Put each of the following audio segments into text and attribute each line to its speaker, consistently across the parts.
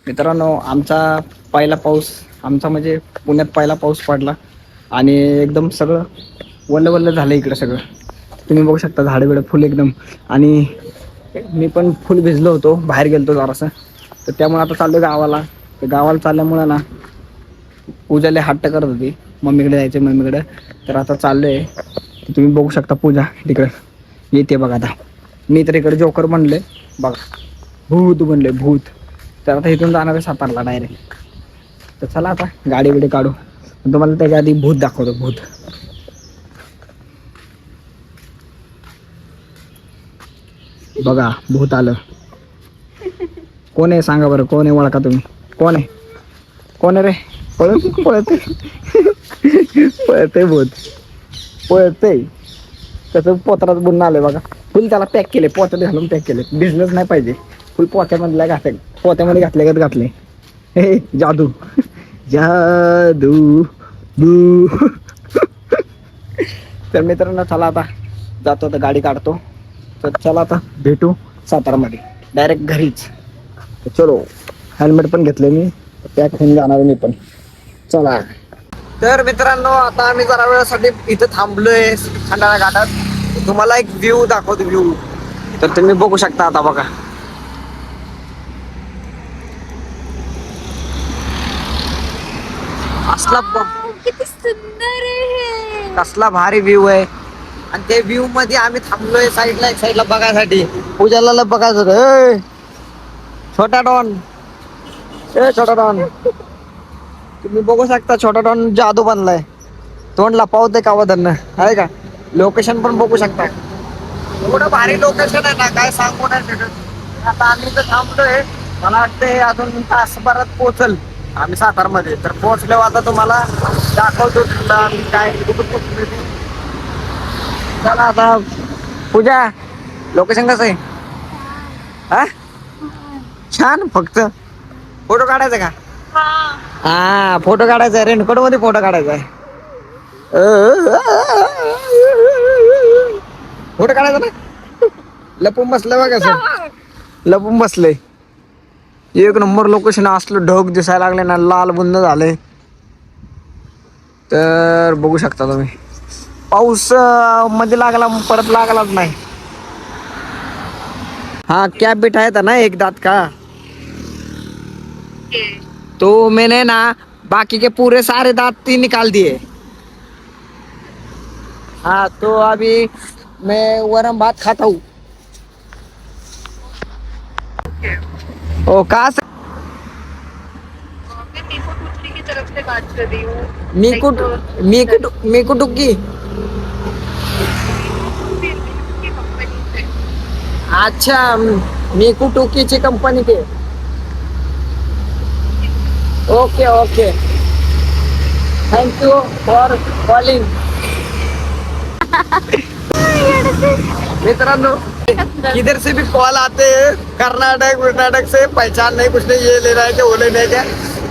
Speaker 1: मित्रांनो, आमचा पहिला पाऊस, आमचा म्हणजे पुण्यात पहिला पाऊस पडला आणि एकदम सगळं वल्ल वल्ल झालं इकडं सगळं. तुम्ही बघू शकता झाडं बिडं फुल एकदम. आणि मी पण फुल भिजलो होतो, बाहेर गेलतो जरासं. तर त्यामुळे आता चाललो गावाला. तर गावाला चालल्यामुळं ना पूजा लय हट्ट करत होती मम्मीकडे जायचं मम्मीकडे. तर आता चाललोय. तुम्ही बघू शकता पूजा तिकडं येते बघा. आता मी तर इकडे जोकर बनले बघा, भूत बनले भूत. तर आता इथून जाणार आहे सातारला डायरेक्ट. तर चला आता गाडी बिडी काढू, तुम्हाला त्याच्या आधी भूत दाखवतो. भूत बघा, भूत आलं. कोण आहे सांगा बरं, कोण आहे ओळखा तुम्ही? कोण आहे? कोण आहे रे? पळते पळते भूत पळते. त्याचं पोत्रात बुन्न आलंय बघा. फुल त्याला पॅक केले, पोत्यात घालून पॅक केले. बिझनेस नाही पाहिजे, फुल पोत्यामधल्या घातले, पोत्यामध्ये घातले घातले. हे जादू जादू बू. तर मित्रांनो चला आता जातो, तर गाडी काढतो. तर चला आता भेटू सातारामध्ये डायरेक्ट घरीच. चलो, हेल्मेट पण घेतले मी, पॅक होऊन जाणार मी पण. चला. तर मित्रांनो, आता आम्ही जरा वेळासाठी इथं थांबलोय खंडाळा घाटात. तुम्हाला एक व्ह्यू दाखवतो, व्ह्यू. तर तुम्ही बघू शकता आता बघा. असला
Speaker 2: किती सुंदर आहे.
Speaker 1: कसला भारी व्ह्यू आहे. आणि ते व्ह्यू मध्ये आम्ही थांबलोय साईडला, एक साईडला बघायसाठी. पूजाला बघायचं होतं. छोटा डॉन, ए छोटा डॉन. तुम्ही बघू शकता छोटा डॉन जादू बनलाय. तोंड लपावते का वदन आहे का. लोकेशन पण बघू शकता, एवढं भारी लोकेशन आहे ना, काय सांगू नाही शकत. आता आम्ही इथं थांबलोय. मला वाटतंय अजून तासभरात पोहोचल आम्ही सातारमध्ये. तर पोहोचल्यावर आता तुम्हाला दाखवतो तुला आम्ही काय कुठं पोहोचलो ते. चला आता. पूजा, लोकेशन कसं आहे? हा छान. फक्त फोटो काढायचा का? हा फोटो काढायचा आहे, रेनकोट मध्ये फोटो काढायचा आहे. फोटो काढायचा ना. लपून बसलं बघा सर, लपून बसले. एक नंबर लोकेशन. असलं ढग दिसायला लागले ना, लाल बुंद झाले. तर बघू शकता तुम्ही. पाऊस मध्ये लागला, परत लागलाच नाही. हाँ क्या बिठाया था ना एक दांत का, तो मैंने ना बाकी के पूरे सारे दांत ही निकाल दिए. हाँ तो अभी मैं वरम भात खाता हूँ. ओ कहाँ से?
Speaker 2: मैं मीको टुकड़ी की तरफ से बात कर रही हूँ.
Speaker 1: मीकू टुक्की.
Speaker 2: कंपनी से.
Speaker 1: अच्छा, मीकू टुक्कीची कंपनी के. Okay okay, thank you for calling. मित्रांनो, किधर से भी कॉल आते हैं, कर्नाटक से, पहचान नहीं कुछ नहीं, ये ले रहा है क्या वो ले रहा है क्या.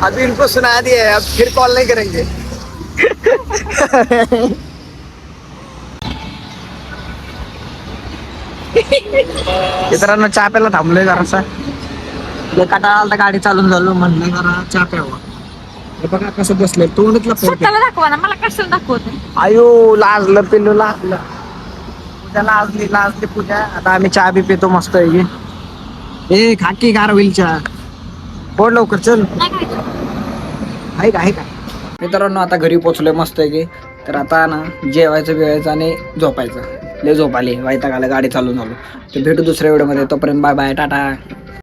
Speaker 1: अभी इनको सुना दिया है, अब फिर कॉल नहीं करेंगे. मित्रांनो चहा प्यायला थांबलोय जरासा. कंटाळा आला, गाडी चालून झालो, म्हणलं जरा चहा प्यावा. हे बघा कसं बसलंय, तोंडच
Speaker 2: स्वतःला दाखवा ना, मला कशाला दाखवते.
Speaker 1: आयो लाजलं पिल्लू, लाजलं. पूजा लाजली पूजा. आता आम्ही चहा बी पितो मस्त आहे. ए खाकी गार होईल चहा. पोड लवकर चल. आहे का. मित्रांनो आता घरी पोचलोय मस्त आहे की. तर आता ना जेवायचं बिवायचं आणि झोपायचं. लय झोप आली, वैताग आला, गाडी चालून झालो. तर भेटू दुसऱ्या व्हिडिओमध्ये. तोपर्यंत बाय बाय, टाटा.